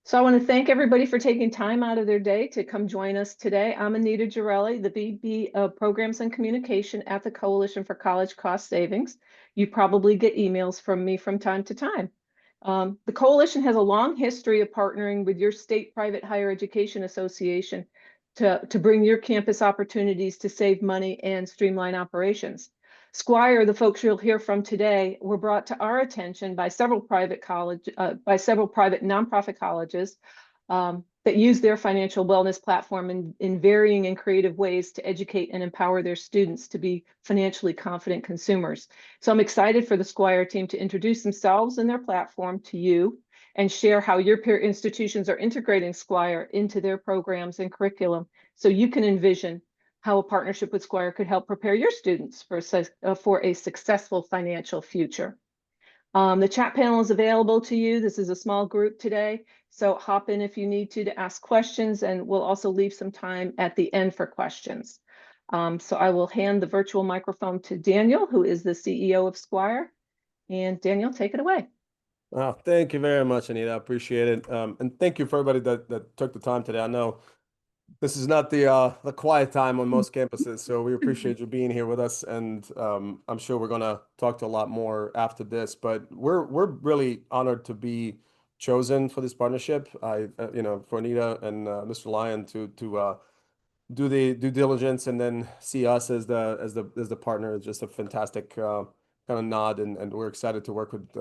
So I want to thank everybody for taking time out of their day to come join us today. I'm Anita Girelli, the VP of Programs and Communication at the Coalition for College Cost Savings. You probably get emails from me from time to time. The coalition has a long history of partnering with your state private higher education association to bring your campus opportunities to save money and streamline operations. Sqwire, the folks you'll hear from today, were brought to our attention by several private nonprofit colleges that use their financial wellness platform in varying and creative ways to educate and empower their students to be financially confident consumers. So I'm excited for the Sqwire team to introduce themselves and their platform to you and share how your peer institutions are integrating Sqwire into their programs and curriculum so you can envision how a partnership with Sqwire could help prepare your students for a successful financial future. The chat panel is available to you. This is a small group today, so hop in if you need to ask questions, and we'll also leave some time at the end for questions. So I will hand the virtual microphone to Daniel, who is the CEO of Sqwire. And Daniel, take it away. Thank you very much, Anita. I appreciate it. And thank you for everybody that took the time today. I know this is not the quiet time on most campuses, so we appreciate you being here with us. And I'm sure we're gonna talk to a lot more after this. But we're really honored to be chosen for this partnership. For Anita and Mr. Lyon to do the due diligence and then see us as the partner is just a fantastic kind of nod, and we're excited to work with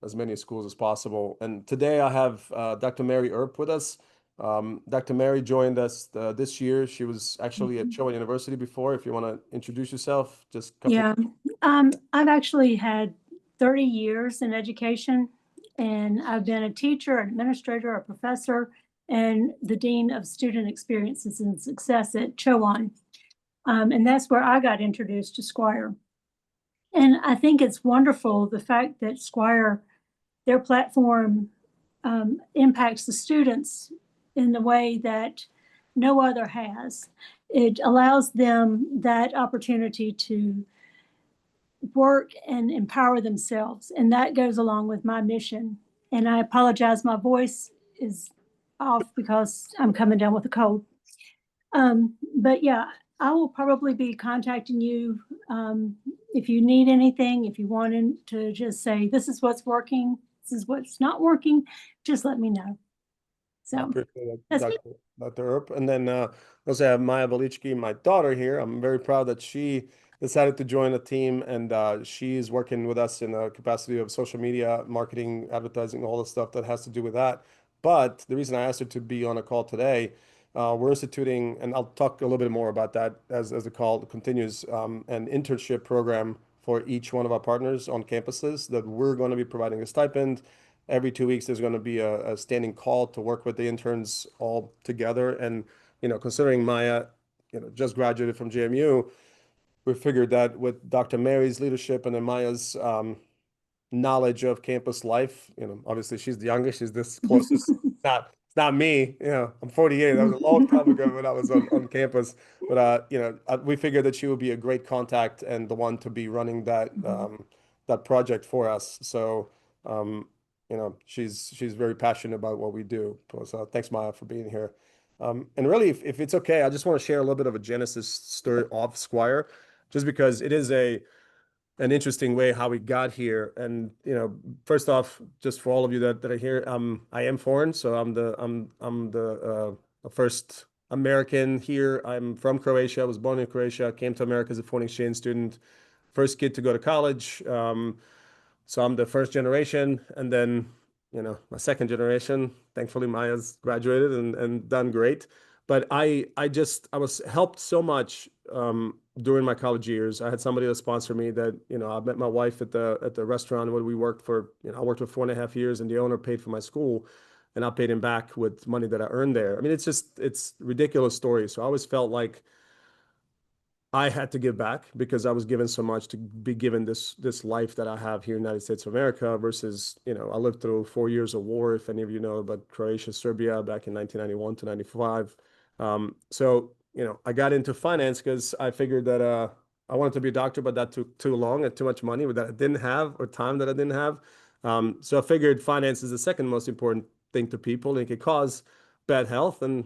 as many schools as possible. And today I have Dr. Mary Earp with us. Dr. Mary joined us this year. She was actually at Chowan University before. If you want to introduce yourself, just a couple. Yeah, I've actually had 30 years in education, and I've been a teacher, an administrator, a professor, and the Dean of Student Experiences and Success at Chowan. And that's where I got introduced to Sqwire. And I think it's wonderful, the fact that Sqwire, their platform, impacts the students in the way that no other has. It allows them that opportunity to work and empower themselves. And that goes along with my mission. And I apologize, my voice is off because I'm coming down with a cold. But yeah, I will probably be contacting you if you need anything, if you wanted to just say, this is what's working, this is what's not working, just let me know. So I appreciate that's it, Dr. Earp. And then also I have Maya Belichki, my daughter here. I'm very proud that she decided to join the team, and she's working with us in the capacity of social media, marketing, advertising, all the stuff that has to do with that. But the reason I asked her to be on a call today, we're instituting, and I'll talk a little bit more about that as the call continues, an internship program for each one of our partners on campuses that we're going to be providing a stipend. Every 2 weeks, there's going to be a standing call to work with the interns all together. And, considering Maya, just graduated from JMU, we figured that with Dr. Mary's leadership and then Maya's knowledge of campus life, obviously she's the youngest, she's this closest. It's not me, I'm 48. That was a long time ago when I was on campus. But, we figured that she would be a great contact and the one to be running that project for us. So, she's very passionate about what we do. So thanks, Maya, for being here. And really, if it's okay, I just want to share a little bit of a genesis story of Sqwire, just because it is an interesting way how we got here. And first off, just for all of you that are here, I am foreign, so I'm the first American here. I'm from Croatia. I was born in Croatia. Came to America as a foreign exchange student. First kid to go to college. So I'm the first generation, and then, my second generation. Thankfully, Maya's graduated and done great. But I was helped so much during my college years. I had somebody to sponsor me that, I met my wife at the restaurant where we worked for, I worked for 4.5 years, and the owner paid for my school, and I paid him back with money that I earned there. I mean, it's ridiculous story. So I always felt like I had to give back because I was given so much to be given this life that I have here in the United States of America versus, I lived through 4 years of war, if any of you know about Croatia, Serbia back in 1991 to 95. So, I got into finance because I figured that I wanted to be a doctor, but that took too long and too much money that I didn't have or time that I didn't have. So I figured finance is the second most important thing to people, and it can cause bad health. And,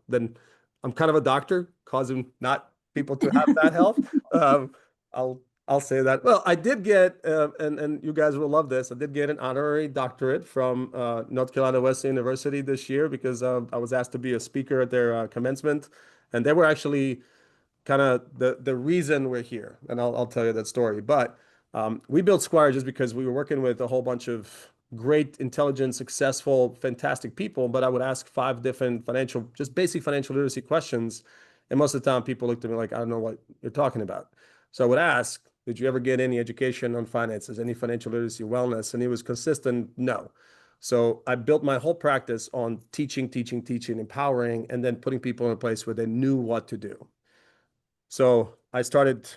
then I'm kind of a doctor, causing not people to have bad health. Um, I'll say that. Well, I did get, and you guys will love this. I did get an honorary doctorate from North Carolina Wesleyan University this year because I was asked to be a speaker at their commencement, and they were actually kind of the reason we're here. And I'll tell you that story. But we built Sqwire just because we were working with a whole bunch of great, intelligent, successful, fantastic people. But I would ask 5 different just basic financial literacy questions. And most of the time, people looked at me like, I don't know what you're talking about. So I would ask, did you ever get any education on finances, any financial literacy, wellness? And he was consistent, no. So I built my whole practice on teaching, empowering, and then putting people in a place where they knew what to do. So I started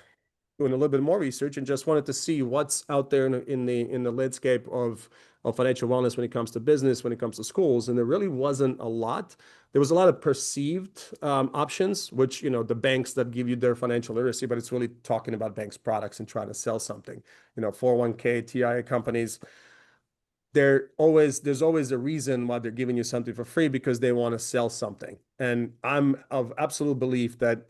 doing a little bit more research and just wanted to see what's out there in the landscape of financial wellness when it comes to business, when it comes to schools. And there really wasn't a lot. There was a lot of perceived options, which, the banks that give you their financial literacy, but it's really talking about banks' products and trying to sell something. 401k, TIA companies, there's always a reason why they're giving you something for free, because they want to sell something. And I'm of absolute belief that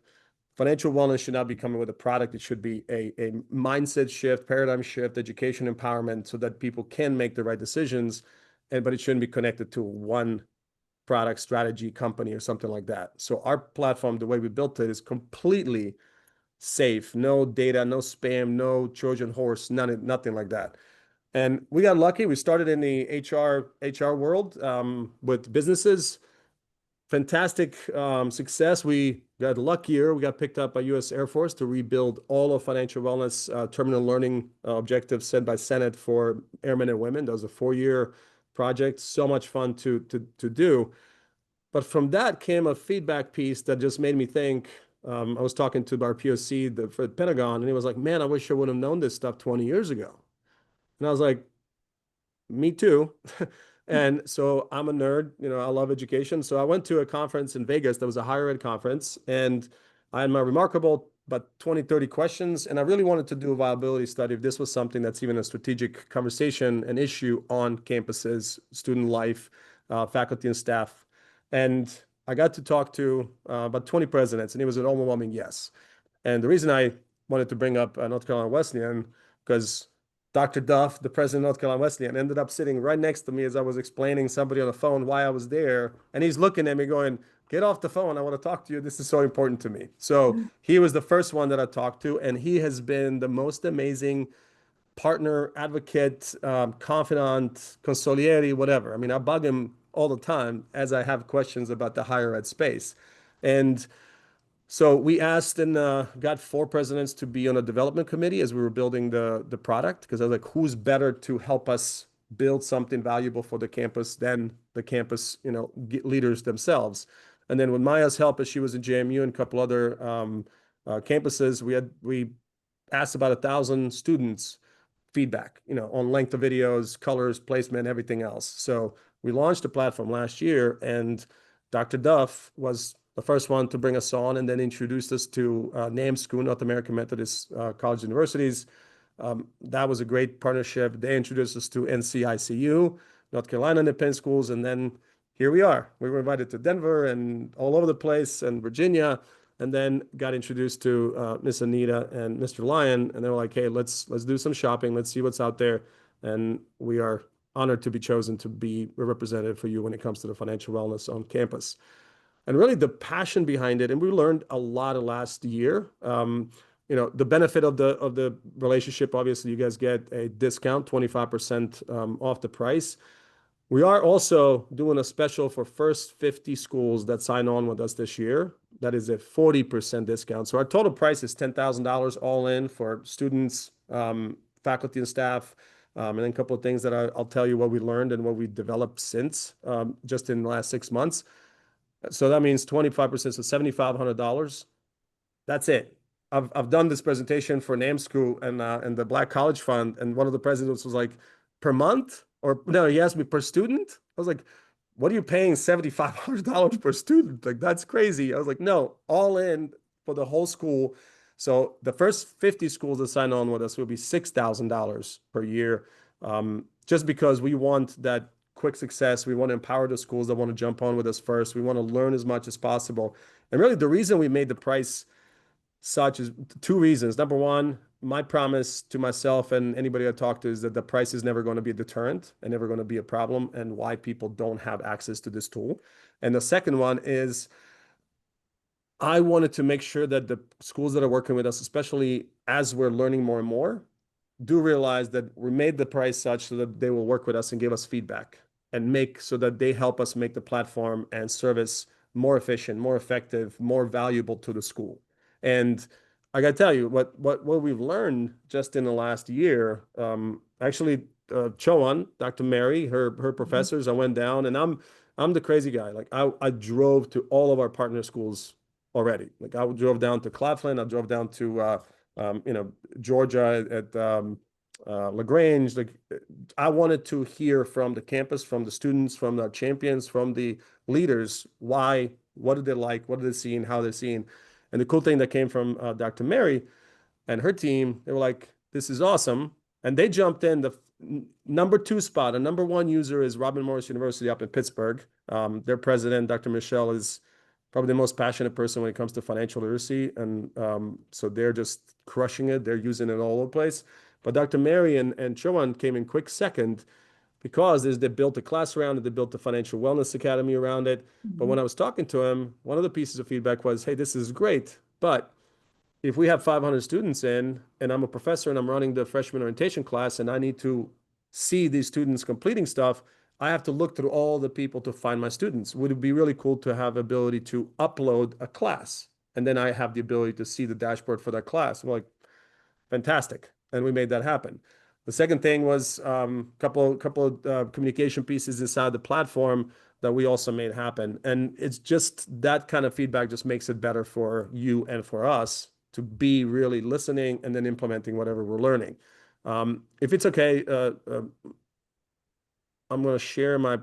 financial wellness should not be coming with a product. It should be a mindset shift, paradigm shift, education empowerment, so that people can make the right decisions. But it shouldn't be connected to one product, strategy, company, or something like that. So our platform, the way we built it, is completely safe. No data, no spam, no Trojan horse, nothing like that. And we got lucky. We started in the HR world with businesses. Fantastic success. We got luckier. We got picked up by U.S. Air Force to rebuild all of financial wellness terminal learning objectives set by Senate for airmen and women. That was a 4-year project. So much fun to do. But from that came a feedback piece that just made me think. I was talking to our POC for the Pentagon, and he was like, "Man, I wish I would have known this stuff 20 years ago." And I was like, "Me too." And so I'm a nerd, I love education. So I went to a conference in Vegas that was a higher ed conference, and I had my remarkable about 20, 30 questions. And I really wanted to do a viability study if this was something that's even a strategic conversation, an issue on campuses, student life, faculty and staff. And I got to talk to about 20 presidents, and it was an overwhelming yes. And the reason I wanted to bring up North Carolina Wesleyan, because Dr. Duff, the president of North Carolina Wesleyan, ended up sitting right next to me as I was explaining somebody on the phone why I was there. And he's looking at me going, "Get off the phone. I want to talk to you. This is so important to me." So he was the first one that I talked to, and he has been the most amazing partner, advocate, confidant, consigliere, whatever. I mean, I bug him all the time as I have questions about the higher ed space. And so we asked and got 4 presidents to be on a development committee as we were building the product, because I was like, who's better to help us build something valuable for the campus than the campus, leaders themselves. And then with Maya's help, as she was in JMU and a couple other campuses, we asked about 1,000 students feedback, on length of videos, colors, placement, everything else. So we launched the platform last year, and Dr. Duff was the first one to bring us on, and then introduced us to NAMSCU, North American Methodist College Universities. That was a great partnership. They introduced us to NCICU, North Carolina Independent Schools, and then here we are. We were invited to Denver and all over the place, and Virginia, and then got introduced to Miss Anita and Mr. Lyon, and they were like, "Hey, let's do some shopping. Let's see what's out there." And we are honored to be chosen to be a representative for you when it comes to the financial wellness on campus. And really the passion behind it, and we learned a lot of last year. The benefit of the relationship, obviously you guys get a discount, 25% off the price. We are also doing a special for first 50 schools that sign on with us this year. That is a 40% discount. So our total price is $10,000 all in for students, faculty and staff, and then a couple of things that I'll tell you what we learned and what we developed since just in the last 6 months. So that means 25%, so $7,500. That's it. I've done this presentation for NAMSCU and the Black College Fund, and one of the presidents was like, "Per month?" Or no, he asked me, "Per student?" I was like, "What are you paying $7,500 per student? Like, that's crazy." I was like, "No, all in for the whole school." So the first 50 schools that sign on with us will be $6,000 per year, just because we want that quick success. We want to empower the schools that want to jump on with us first. We want to learn as much as possible. And really, the reason we made the price such is two reasons. Number one, my promise to myself and anybody I talk to is that the price is never going to be a deterrent and never going to be a problem, and why people don't have access to this tool. And the second one is I wanted to make sure that the schools that are working with us, especially as we're learning more and more, do realize that we made the price such so that they will work with us and give us feedback and make so that they help us make the platform and service more efficient, more effective, more valuable to the school. And I got to tell you what we've learned just in the last year. Actually, Chowan, Dr. Mary, her professors, I went down, and I'm the crazy guy. Like I drove to all of our partner schools already. Like I drove down to Claflin, I drove down to Georgia at LaGrange. Like I wanted to hear from the campus, from the students, from the champions, from the leaders, why, what did they like, what did they see, and how they're seeing. And the cool thing that came from Dr. Mary and her team, they were like, this is awesome. And they jumped in the number 2 spot. A number 1 user is Robert Morris University up in Pittsburgh. Their president, Dr. Michelle, is probably the most passionate person when it comes to financial literacy. And so they're just crushing it. They're using it all over the place. But Dr. Mary and Chowan came in quick second because they built a class around it. They built the Financial Wellness Academy around it. But when I was talking to him, one of the pieces of feedback was, hey, this is great, but if we have 500 students in, and I'm a professor and I'm running the freshman orientation class, and I need to see these students completing stuff, I have to look through all the people to find my students. Would it be really cool to have ability to upload a class? And then I have the ability to see the dashboard for that class. I'm like, fantastic. And we made that happen. The second thing was a couple of communication pieces inside the platform that we also made happen. And it's just that kind of feedback just makes it better for you and for us to be really listening and then implementing whatever we're learning. If it's okay, I'm going to share my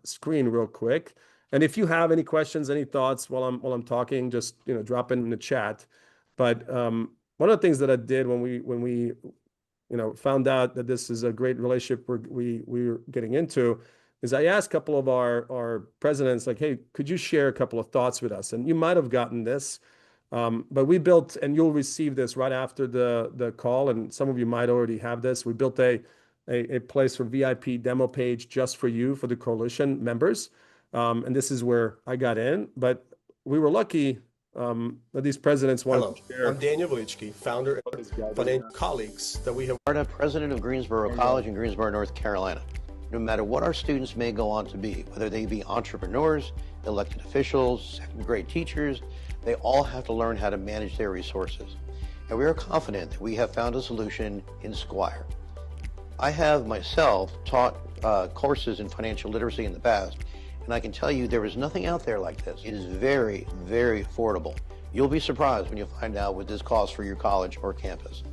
screen real quick. And if you have any questions, any thoughts while I'm talking, just drop in the chat. But one of the things that I did when we found out that this is a great relationship we're getting into, is I asked a couple of our presidents, like, hey, could you share a couple of thoughts with us? And you might have gotten this, but we built, and you'll receive this right after the call, and some of you might already have this. We built a place for VIP demo page just for you, for the coalition members. And this is where I got in, but we were lucky that these presidents wanted to share. I'm Daniel Velichki, founder of Financial Colleagues that we have. President of Greensboro College in Greensboro, North Carolina. No matter what our students may go on to be, whether they be entrepreneurs, elected officials, second-grade teachers, they all have to learn how to manage their resources. And we are confident that we have found a solution in Sqwire. I have myself taught courses in financial literacy in the past, and I can tell you there is nothing out there like this. It is very, very affordable. You'll be surprised when you find out what this costs for your college or campus.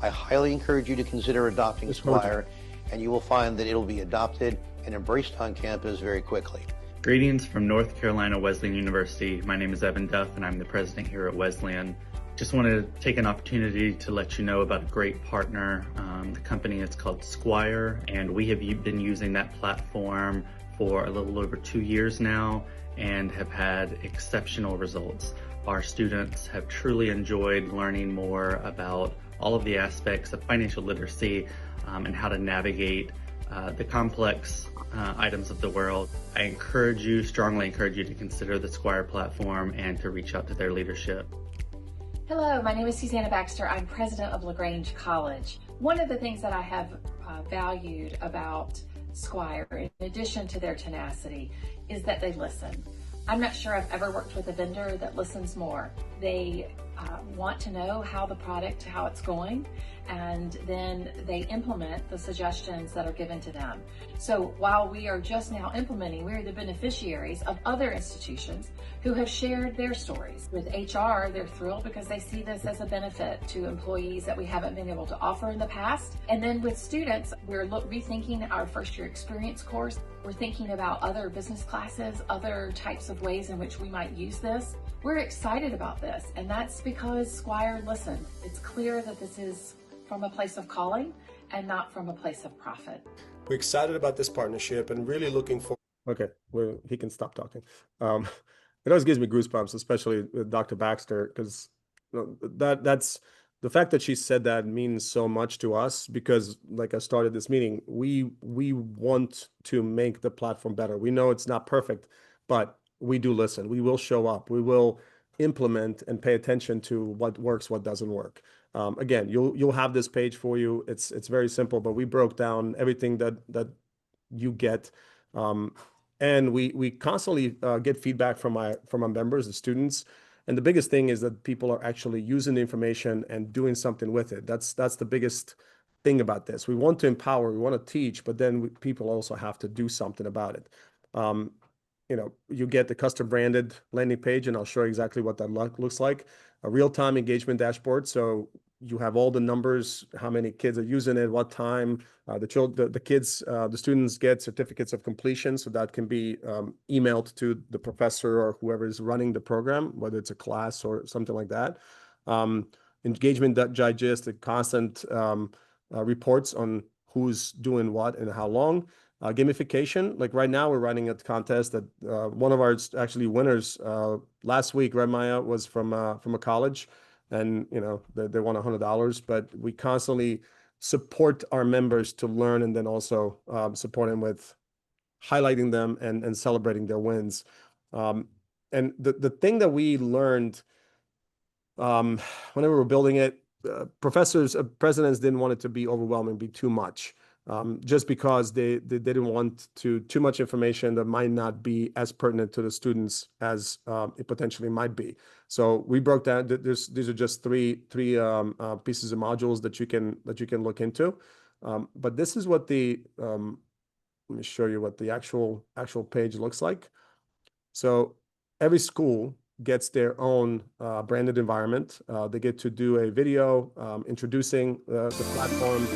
I highly encourage you to consider adopting Sqwire, and you will find that it'll be adopted and embraced on campus very quickly. Greetings from North Carolina Wesleyan University. My name is Evan Duff, and I'm the president here at Wesleyan. Just wanted to take an opportunity to let you know about a great partner. The company is called Sqwire, and we have been using that platform for a little over 2 years now and have had exceptional results. Our students have truly enjoyed learning more about all of the aspects of financial literacy and how to navigate the complex items of the world. I strongly encourage you to consider the Sqwire platform and to reach out to their leadership. Hello, my name is Susanna Baxter. I'm president of LaGrange College. One of the things that I have valued about Sqwire, in addition to their tenacity, is that they listen. I'm not sure I've ever worked with a vendor that listens more. They want to know how it's going, and then they implement the suggestions that are given to them. So while we are just now implementing, we're the beneficiaries of other institutions who have shared their stories. With HR, they're thrilled because they see this as a benefit to employees that we haven't been able to offer in the past. And then with students, we're rethinking our first year experience course. We're thinking about other business classes, other types of ways in which we might use this. We're excited about this, and that's because Sqwire listened. It's clear that this is from a place of calling, and not from a place of profit. We're excited about this partnership and really looking forward. Okay, well, he can stop talking. It always gives me goosebumps, especially with Dr. Baxter, because that's the fact that she said that means so much to us because, like I started this meeting, we want to make the platform better. We know it's not perfect, but we do listen. We will show up. We will implement and pay attention to what works, what doesn't work. Again, you'll have this page for you. It's very simple, but we broke down everything that you get. And we constantly get feedback from our members, the students. And the biggest thing is that people are actually using the information and doing something with it. That's the biggest thing about this. We want to empower, we want to teach, but then people also have to do something about it. You get the custom branded landing page, and I'll show you exactly what that looks like. A real-time engagement dashboard. So you have all the numbers, how many kids are using it, what time. The students get certificates of completion, so that can be emailed to the professor or whoever is running the program, whether it's a class or something like that. Engagement digest, the constant reports on who's doing what and how long. Gamification, like right now we're running a contest that one of our actually winners last week, right, Maya, was from a college, and they won $100. But we constantly support our members to learn, and then also support them with highlighting them and celebrating their wins. And the thing that we learned whenever we were building it, presidents didn't want it to be overwhelming, be too much. Just because they didn't want too much information that might not be as pertinent to the students as it potentially might be. So we broke down. These are just three pieces of modules that you can look into. But this is what let me show you what the actual page looks like. So every school gets their own branded environment. They get to do a video introducing the platform.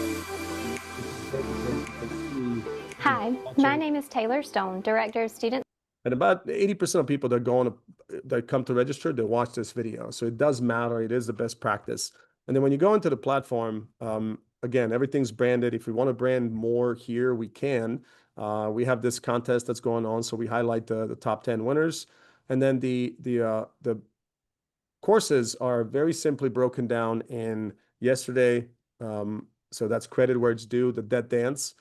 Hi, my name is Taylor Stone, Director of Student. And about 80% of people that come to register, they watch this video. So it does matter. It is the best practice. And then when you go into the platform, again, everything's branded. If we want to brand more here, we can. We have this contest that's going on, so we highlight the top 10 winners. And then the courses are very simply broken down in yesterday. So that's credit where it's due, the debt dance,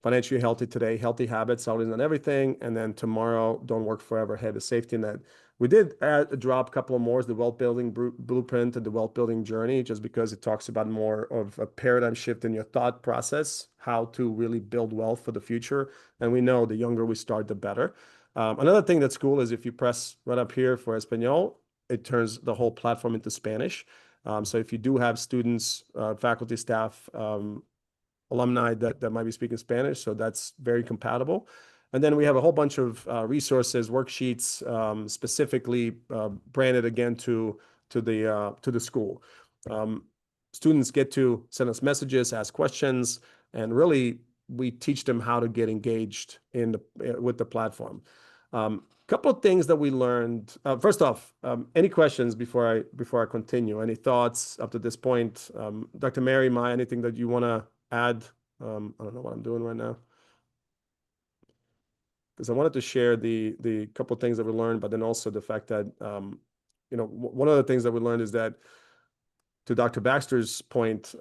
financially healthy today, healthy habits, always on everything. And then tomorrow, don't work forever, have a safety net. We did drop a couple of more, the wealth building blueprint and the wealth building journey, just because it talks about more of a paradigm shift in your thought process, how to really build wealth for the future. And we know the younger we start, the better. Another thing that's cool is if you press right up here for Espanol, it turns the whole platform into Spanish. So if you do have students, faculty, staff, alumni that might be speaking Spanish, so that's very compatible. And then we have a whole bunch of resources, worksheets, specifically branded again to the school. Students get to send us messages, ask questions, and really we teach them how to get engaged with the platform. Couple of things that we learned. First off, any questions before I continue? Any thoughts up to this point? Dr. Mary, Maya, anything that you want to add? I don't know what I'm doing right now, because I wanted to share the couple of things that we learned, but then also the fact that one of the things that we learned is that, to Dr. Baxter's point,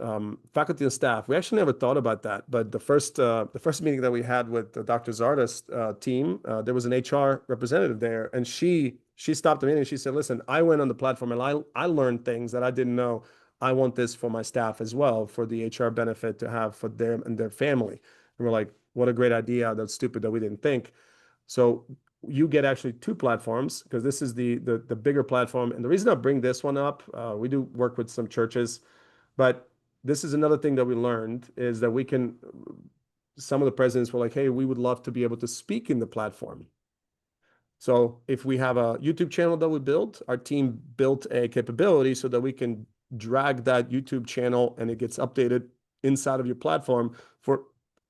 faculty and staff, we actually never thought about that. But the first meeting that we had with the Dr. Zarda's team, there was an HR representative there, and she stopped the meeting and she said, "Listen, I went on the platform and I learned things that I didn't know. I want this for my staff as well, for the HR benefit to have for them and their family." And we're like, "What a great idea! That's stupid that we didn't think." So you get actually two platforms, because this is the bigger platform. And the reason I bring this one up, we do work with some churches, but this is another thing that we learned, is that some of the presidents were like, "Hey, we would love to be able to speak in the platform." So if we have a YouTube channel that we built, our team built a capability so that we can drag that YouTube channel and it gets updated inside of your platform for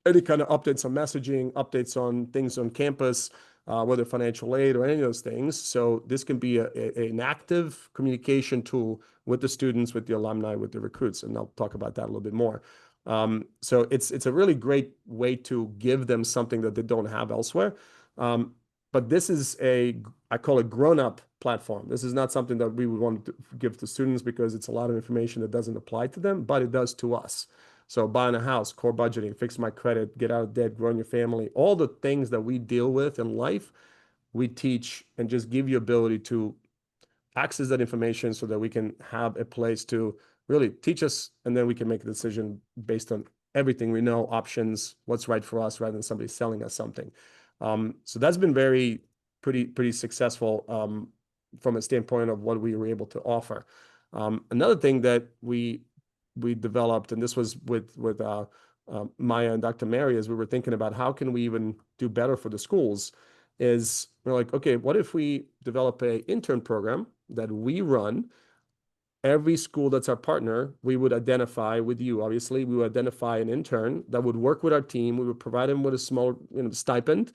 any kind of updates on messaging, updates on things on campus, whether financial aid or any of those things. So this can be an active communication tool with the students, with the alumni, with the recruits. And I'll talk about that a little bit more. So it's a really great way to give them something that they don't have elsewhere. But this is I call it grown-up platform. This is not something that we would want to give to students because it's a lot of information that doesn't apply to them, but it does to us. So buying a house, core budgeting, fix my credit, get out of debt, growing your family, all the things that we deal with in life, we teach and just give you ability to access that information so that we can have a place to really teach us, and then we can make a decision based on everything we know, options, what's right for us, rather than somebody selling us something. So that's been pretty successful from a standpoint of what we were able to offer. Another thing that we developed, and this was with Maya and Dr. Mary, as we were thinking about how can we even do better for the schools, is we're like, okay, what if we develop a intern program that we run? Every school that's our partner, we would identify with you. Obviously, we would identify an intern that would work with our team. We would provide them with a small, stipend.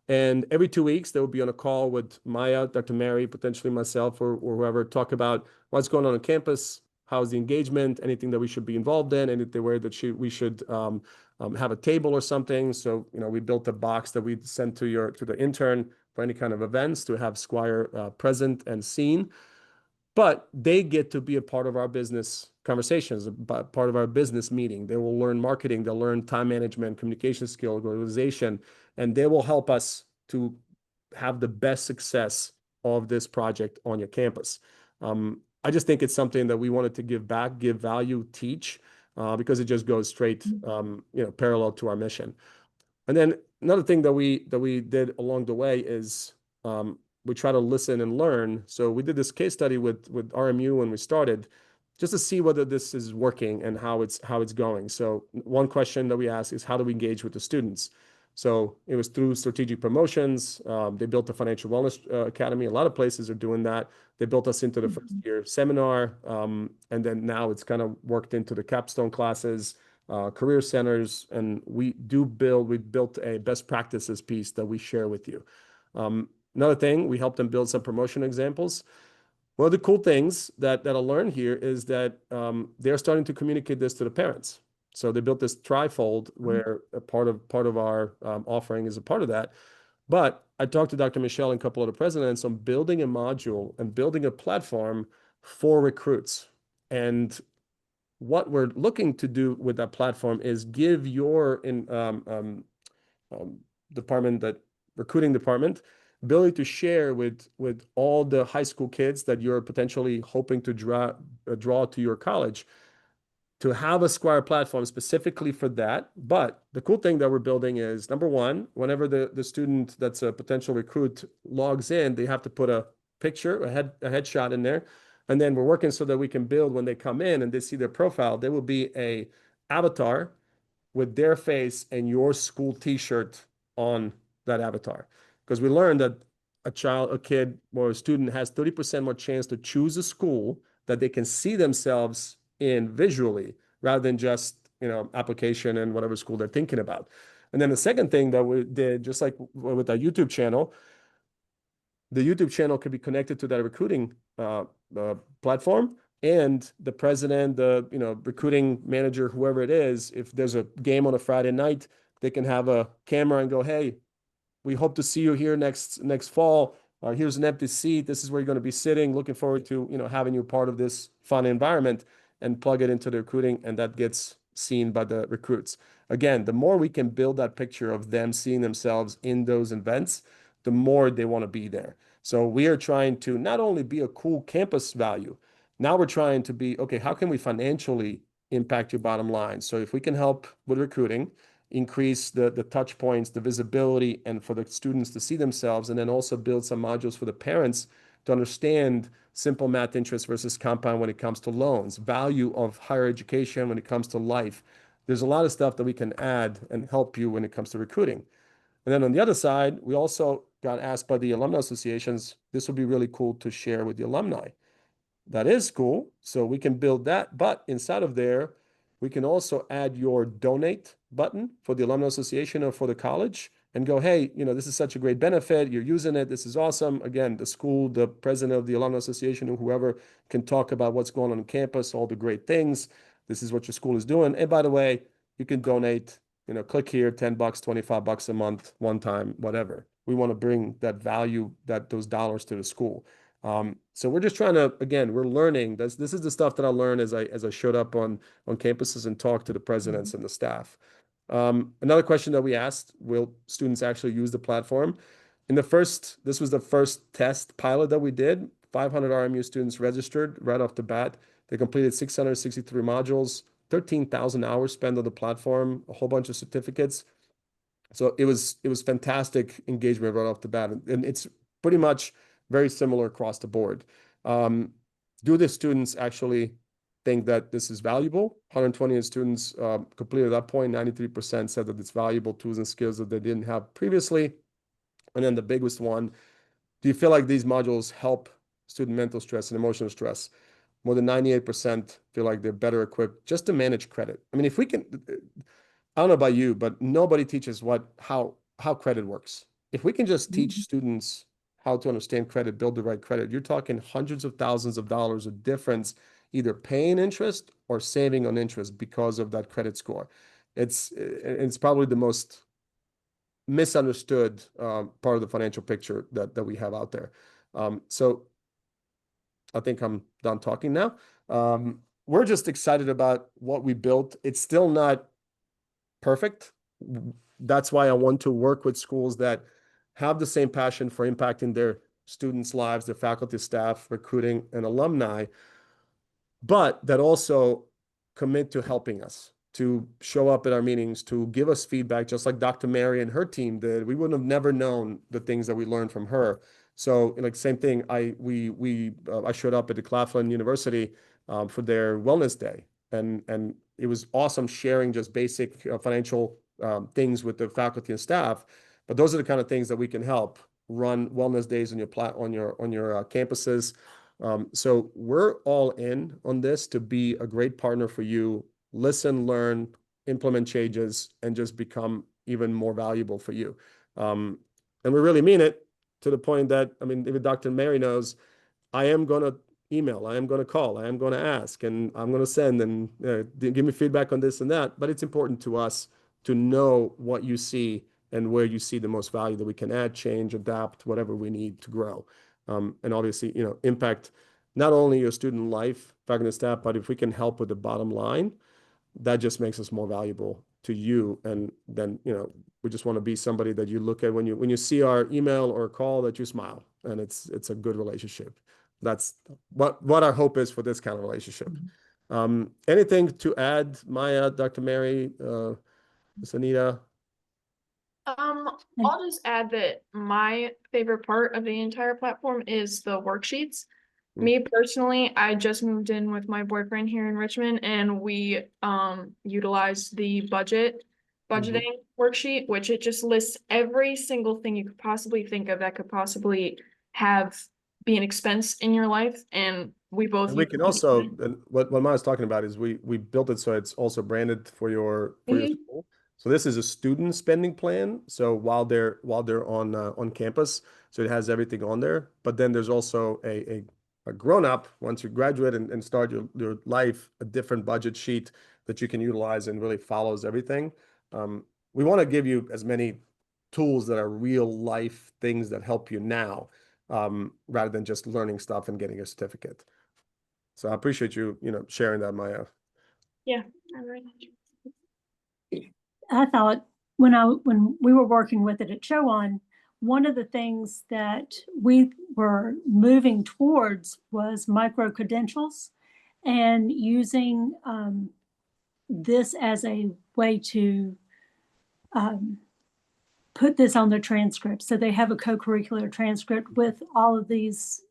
And every 2 weeks, they would be on a call with Maya, Dr. Mary, potentially myself, or whoever, talk about what's going on campus, how's the engagement, anything that we should be involved in, anything where that we should have a table or something. So, we built a box that we send to the intern for any kind of events to have Sqwire present and seen. But they get to be a part of our business conversations, part of our business meeting. They will learn marketing, they'll learn time management, communication skills, organization, and they will help us to have the best success of this project on your campus. I just think it's something that we wanted to give back, give value, teach, because it just goes straight, parallel to our mission. And then another thing that we did along the way is we try to listen and learn. So we did this case study with RMU when we started, just to see whether this is working and how it's going. So one question that we asked is, how do we engage with the students? So it was through strategic promotions. They built a financial wellness academy. A lot of places are doing that. They built us into the first year seminar, and then now it's kind of worked into the capstone classes, career centers, and we built a best practices piece that we share with you. Another thing, we helped them build some promotion examples. One of the cool things that I learned here is that they're starting to communicate this to the parents. So they built this trifold where a part of our offering is a part of that. But I talked to Dr. Michelle and a couple of the presidents on building a module and building a platform for recruits. And what we're looking to do with that platform is give your recruiting department ability to share with all the high school kids that you're potentially hoping to draw to your college, to have a Sqwire platform specifically for that. But the cool thing that we're building is, number one, whenever the student that's a potential recruit logs in, they have to put a picture, a headshot in there. And then we're working so that we can build, when they come in and they see their profile, there will be a avatar with their face and your school t-shirt on that avatar. Because we learned that a kid or a student has 30% more chance to choose a school that they can see themselves in visually, rather than just, application and whatever school they're thinking about. And then the second thing that we did, just like with our YouTube channel, the YouTube channel could be connected to that recruiting platform, and the president, the recruiting manager, whoever it is, if there's a game on a Friday night, they can have a camera and go, hey, we hope to see you here next fall. Here's an empty seat. This is where you're going to be sitting. Looking forward to having you part of this fun environment, and plug it into the recruiting, and that gets seen by the recruits. Again, the more we can build that picture of them seeing themselves in those events, the more they want to be there. So we are trying to not only be a cool campus value, now we're trying to be, okay, how can we financially impact your bottom line? So if we can help with recruiting, increase the touch points, the visibility, and for the students to see themselves, and then also build some modules for the parents to understand simple math interest versus compound when it comes to loans, value of higher education when it comes to life. There's a lot of stuff that we can add and help you when it comes to recruiting. And then on the other side, we also got asked by the alumni associations, this would be really cool to share with the alumni. That is cool. So we can build that, but inside of there, we can also add your donate button for the alumni association or for the college, and go, hey, this is such a great benefit. You're using it. This is awesome. Again, the school, the president of the alumni association, or whoever, can talk about what's going on campus, all the great things. This is what your school is doing. And by the way, you can donate, click here, $10, $25 a month, one time, whatever. We want to bring that value, those dollars to the school. So we're just trying to, again, we're learning. This is the stuff that I learned as I showed up on campuses and talked to the presidents and the staff. Another question that we asked, will students actually use the platform? This was the first test pilot that we did. 500 RMU students registered right off the bat. They completed 663 modules, 13,000 hours spent on the platform, a whole bunch of certificates. So it was fantastic engagement right off the bat. And it's pretty much very similar across the board. Do the students actually think that this is valuable? 120 students completed that point. 93% said that it's valuable tools and skills that they didn't have previously. And then the biggest one, do you feel like these modules help student mental stress and emotional stress? More than 98% feel like they're better equipped just to manage credit. I mean, if we can, I don't know about you, but nobody teaches how credit works. If we can just teach students how to understand credit, build the right credit, you're talking hundreds of thousands of dollars of difference, either paying interest or saving on interest because of that credit score. It's probably the most misunderstood part of the financial picture that we have out there. So I think I'm done talking now. We're just excited about what we built. It's still not perfect. That's why I want to work with schools that have the same passion for impacting their students' lives, their faculty, staff, recruiting, and alumni, but that also commit to helping us, to show up at our meetings, to give us feedback, just like Dr. Mary and her team did. We wouldn't have never known the things that we learned from her. So, like, same thing. I showed up at the Claflin University for their wellness day, and it was awesome sharing just basic financial things with the faculty and staff. But those are the kind of things that we can help run wellness days on your campuses. So we're all in on this to be a great partner for you. Listen, learn, implement changes, and just become even more valuable for you. And we really mean it to the point that, I mean, even Dr. Mary knows, I am going to email, I am going to call, I am going to ask, and I'm going to send and give me feedback on this and that. But it's important to us to know what you see and where you see the most value that we can add, change, adapt, whatever we need to grow. And obviously, impact not only your student life, faculty and staff, but if we can help with the bottom line, that just makes us more valuable to you. And then, we just want to be somebody that you look at when you see our email or call, that you smile, and it's a good relationship. That's what our hope is for this kind of relationship. Anything to add, Maya, Dr. Mary, Ms. Anita? I'll just add that my favorite part of the entire platform is the worksheets. Me personally, I just moved in with my boyfriend here in Richmond, and we utilized the budgeting worksheet, which it just lists every single thing you could possibly think of that could possibly be an expense in your life. And we both And we can also, and what Maya's talking about is we built it so it's also branded for your school. So this is a student spending plan. So while they're on campus, so it has everything on there. But then there's also a grown up, once you graduate and start your life, a different budget sheet that you can utilize and really follows everything. We want to give you as many tools that are real life things that help you now, rather than just learning stuff and getting a certificate. So I appreciate you, sharing that, Maya. Yeah, all right. I thought when we were working with it at Chowan, one of the things that we were moving towards was micro credentials, and using this as a way to put this on their transcript. So they have a co-curricular transcript with all of these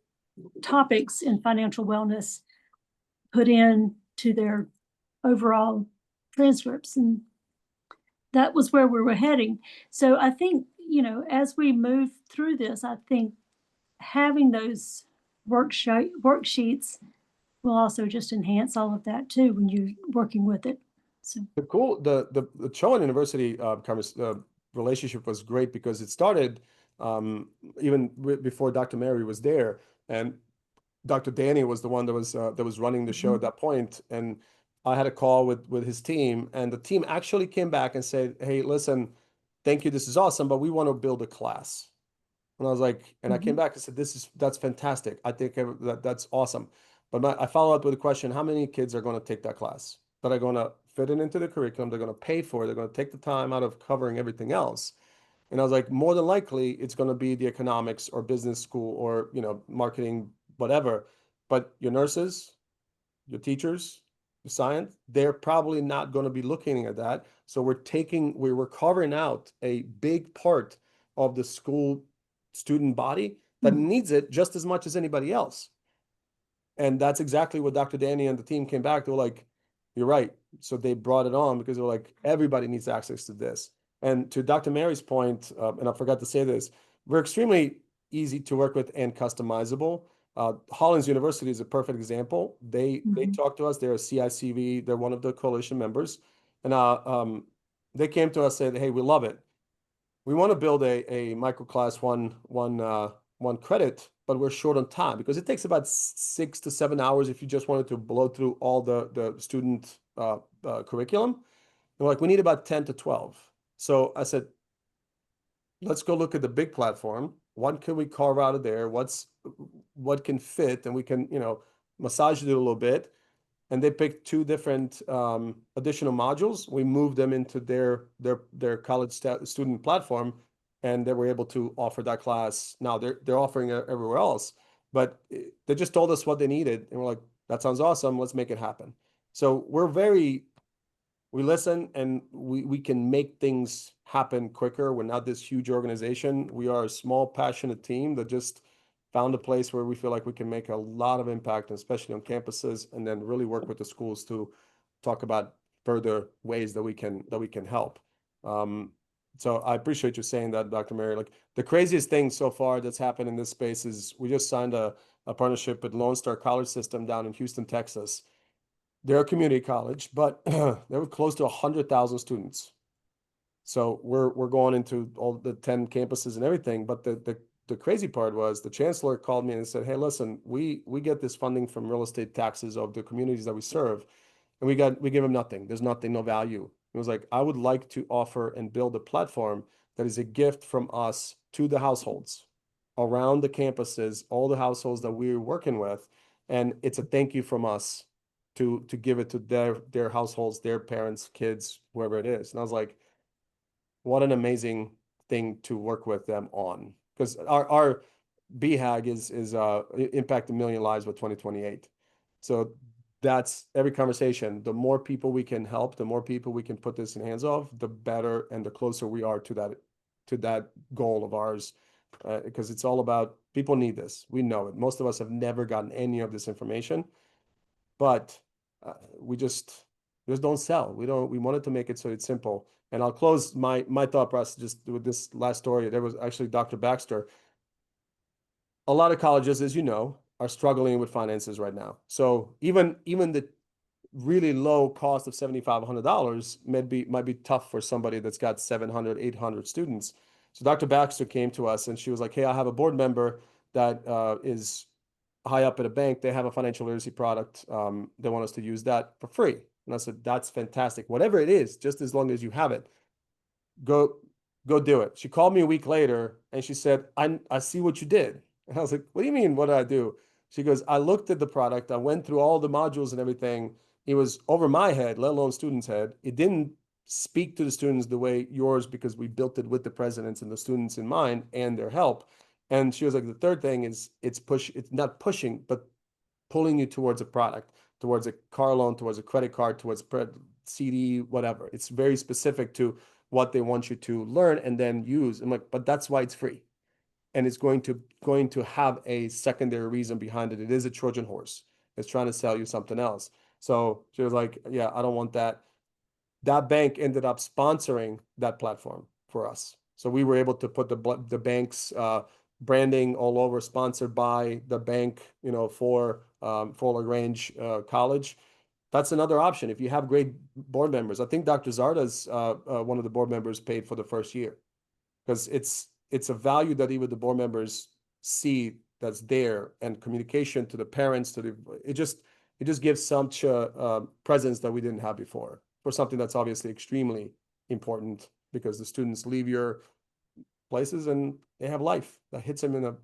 topics in financial wellness put in to their overall transcripts. And that was where we were heading. So I think, as we move through this, I think having those worksheets will also just enhance all of that too when you're working with it. So the Chowan University relationship was great because it started even before Dr. Mary was there, and Dr. Danny was the one that was running the show at that point. And I had a call with his team, and the team actually came back and said, "Hey, listen, thank you, this is awesome, but we want to build a class." And I was like, and I came back and said, that's fantastic. I think that's awesome. But I follow up with a question: how many kids are going to take that class? That are going to fit it into the curriculum? They're going to pay for it. They're going to take the time out of covering everything else. And I was like, more than likely, it's going to be the economics or business school or marketing, whatever. But your nurses, your teachers, your science, they're probably not going to be looking at that. So we're carving out a big part of the school student body that needs it just as much as anybody else. And that's exactly what Dr. Danny and the team came back. They were like, you're right. So they brought it on because they were like, everybody needs access to this. And to Dr. Mary's point, and I forgot to say this, we're extremely easy to work with and customizable. Hollins University is a perfect example. They talked to us. They're a CICV. They're one of the coalition members. And they came to us and said, hey, we love it. We want to build a microclass one credit, but we're short on time because it takes about 6 to 7 hours if you just wanted to blow through all the student curriculum. They're like, we need about 10 to 12. So I said, let's go look at the big platform. What can we carve out of there? What can fit? And we can, massage it a little bit. And they picked 2 different additional modules. We moved them into their college student platform, and they were able to offer that class. Now they're offering it everywhere else, but they just told us what they needed, and we're like, that sounds awesome. Let's make it happen. So we listen, and we can make things happen quicker. We're not this huge organization. We are a small, passionate team that just found a place where we feel like we can make a lot of impact, especially on campuses, and then really work with the schools to talk about further ways that we can help. So I appreciate you saying that, Dr. Mary. Like, the craziest thing so far that's happened in this space is we just signed a partnership with Lone Star College System down in Houston, Texas. They're a community college, but they were close to 100,000 students. So we're going into all the 10 campuses and everything. But the crazy part was the chancellor called me and said, hey, listen, we get this funding from real estate taxes of the communities that we serve, and we give them nothing. There's nothing, no value. It was like, I would like to offer and build a platform that is a gift from us to the households around the campuses, all the households that we're working with. And it's a thank you from us to give it to their households, their parents, kids, whoever it is. And I was like, what an amazing thing to work with them on. Because our BHAG is impact 1 million lives by 2028. So that's every conversation. The more people we can help, the more people we can put this in hands of, the better and the closer we are to that goal of ours. Because it's all about, people need this. We know it. Most of us have never gotten any of this information, but we just don't sell. We wanted to make it so it's simple. And I'll close my thought process just with this last story. There was actually Dr. Baxter. A lot of colleges, as you know, are struggling with finances right now. So even the really low cost of $7,500 might be tough for somebody that's got 700, 800 students. So Dr. Baxter came to us and she was like, hey, I have a board member that is high up at a bank. They have a financial literacy product. They want us to use that for free. And I said, that's fantastic. Whatever it is, just as long as you have it, go do it. She called me a week later and she said, I see what you did. And I was like, what do you mean? What did I do? She goes, I looked at the product. I went through all the modules and everything. It was over my head, let alone students' head. It didn't speak to the students the way yours, because we built it with the presidents and the students in mind and their help. And she was like, the third thing is it's not pushing, but pulling you towards a product, towards a car loan, towards a credit card, towards CD, whatever. It's very specific to what they want you to learn and then use. I'm like, but that's why it's free. And it's going to have a secondary reason behind it. It is a Trojan horse. It's trying to sell you something else. So she was like, yeah, I don't want that. That bank ended up sponsoring that platform for us. So we were able to put the bank's branding all over, sponsored by the bank, for LaGrange College. That's another option if you have great board members. I think Dr. Zarda's one of the board members paid for the first year, because it's a value that even the board members see that's there, and communication to the parents, it just gives such a presence that we didn't have before for something that's obviously extremely important, because the students leave your places and they have life that hits them in the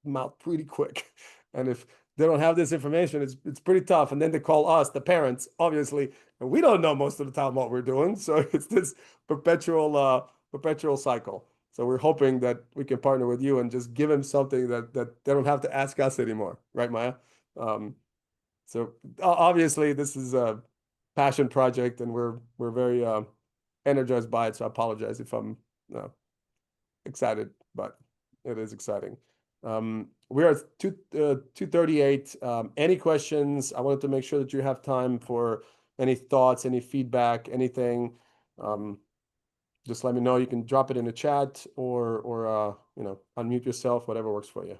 mouth pretty quick. And if they don't have this information, it's pretty tough. And then they call us, the parents, obviously, and we don't know most of the time what we're doing. So it's this perpetual cycle. So we're hoping that we can partner with you and just give them something that they don't have to ask us anymore, right, Maya? So obviously this is a passion project, and we're very energized by it. So I apologize if I'm excited, but it is exciting. We are at 2:38. Any questions? I wanted to make sure that you have time for any thoughts, any feedback, anything. Just let me know. You can drop it in the chat or unmute yourself, whatever works for you.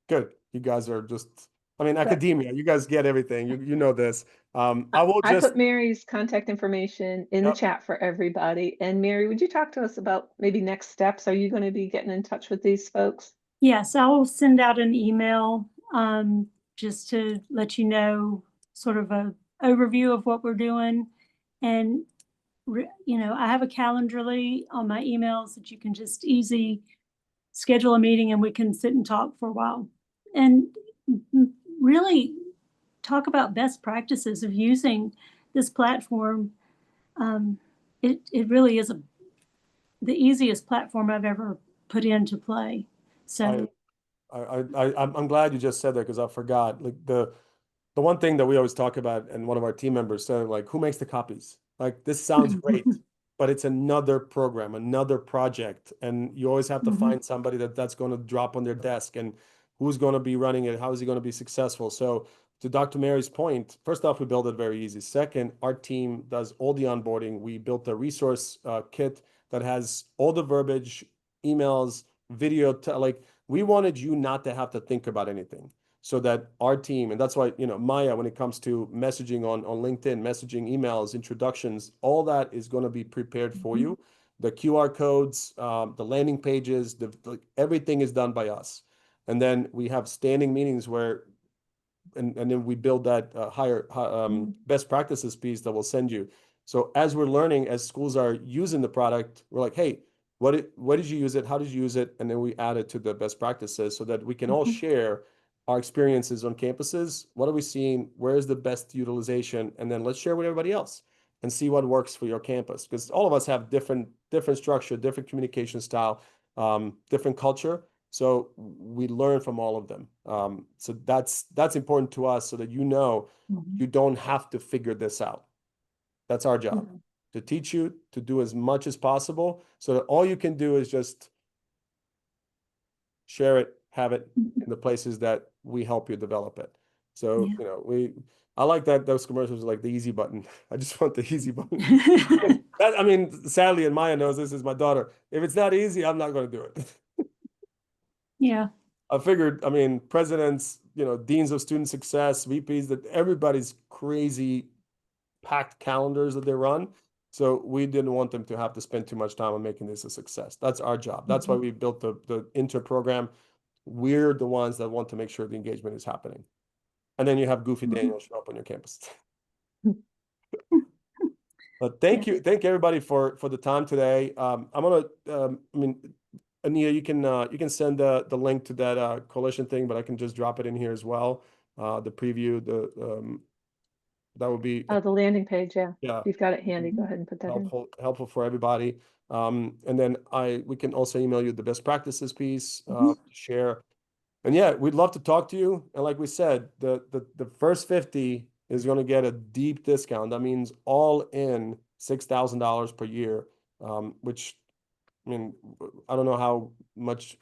Good. You guys are just, academia. You guys get everything. You know this. I put Mary's contact information in the chat for everybody. And Mary, would you talk to us about maybe next steps? Are you going to be getting in touch with these folks? Yes, I will send out an email just to let you know sort of a overview of what we're doing. And, I have a Calendly on my emails that you can just easy schedule a meeting and we can sit and talk for a while. And really talk about best practices of using this platform. It really is the easiest platform I've ever put into play. So I'm glad you just said that, because I forgot. Like the one thing that we always talk about, and one of our team members said, like, who makes the copies? Like, this sounds great, but it's another program, another project, and you always have to find somebody that's going to drop on their desk, and who's going to be running it, how is he going to be successful. So to Dr. Mary's point, first off, we build it very easy. Second, our team does all the onboarding. We built a resource kit that has all the verbiage, emails, video, like, we wanted you not to have to think about anything, so that our team, and that's why, Maya, when it comes to messaging on LinkedIn, messaging, emails, introductions, all that is going to be prepared for you. The QR codes, the landing pages, everything is done by us. And then we have standing meetings where, and then we build that best practices piece that we'll send you. So as we're learning, as schools are using the product, we're like, hey, what did you use it? How did you use it? And then we add it to the best practices so that we can all share our experiences on campuses. What are we seeing? Where is the best utilization? And then let's share with everybody else and see what works for your campus. Because all of us have different structure, different communication style, different culture. So we learn from all of them. So that's important to us, so that you don't have to figure this out. That's our job, to teach you to do as much as possible, so that all you can do is just share it, have it in the places that we help you develop it. So, I like that those commercials are like the easy button. I just want the easy button. Sadly, and Maya knows this, is my daughter. If it's not easy, I'm not going to do it. Yeah. I figured, presidents, deans of student success, VPs, that everybody's crazy packed calendars that they run. So we didn't want them to have to spend too much time on making this a success. That's our job. That's why we built the Inter program. We're the ones that want to make sure the engagement is happening. And then you have Goofy Daniel show up on your campus. But thank you everybody for the time today. I'm gonna, Anita, you can send the link to that coalition thing, but I can just drop it in here as well. The preview, that would be the landing page. Yeah. Yeah. If you've got it handy, go ahead and put that in. helpful for everybody. And then we can also email you the best practices piece to share. And yeah, we'd love to talk to you. And like we said, the first 50 is going to get a deep discount. That means all in $6,000 per year, which, I don't know how much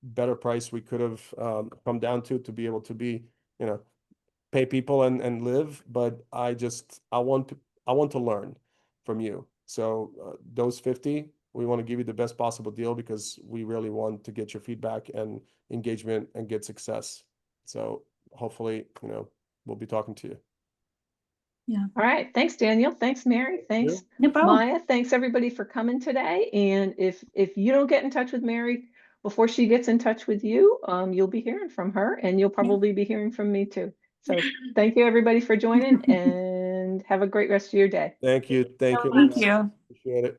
better price we could have come down to be able to be, pay people and live. But I want to learn from you. So those 50, we want to give you the best possible deal, because we really want to get your feedback and engagement and get success. So hopefully, we'll be talking to you. Yeah. All right. Thanks, Daniel. Thanks, Mary. Thanks, No problem. Maya. Thanks everybody for coming today. And if you don't get in touch with Mary, before she gets in touch with you, you'll be hearing from her, and you'll probably be hearing from me too. So thank you, everybody, for joining, and have a great rest of your day. Thank you. Thank you. Thank you. Appreciate it.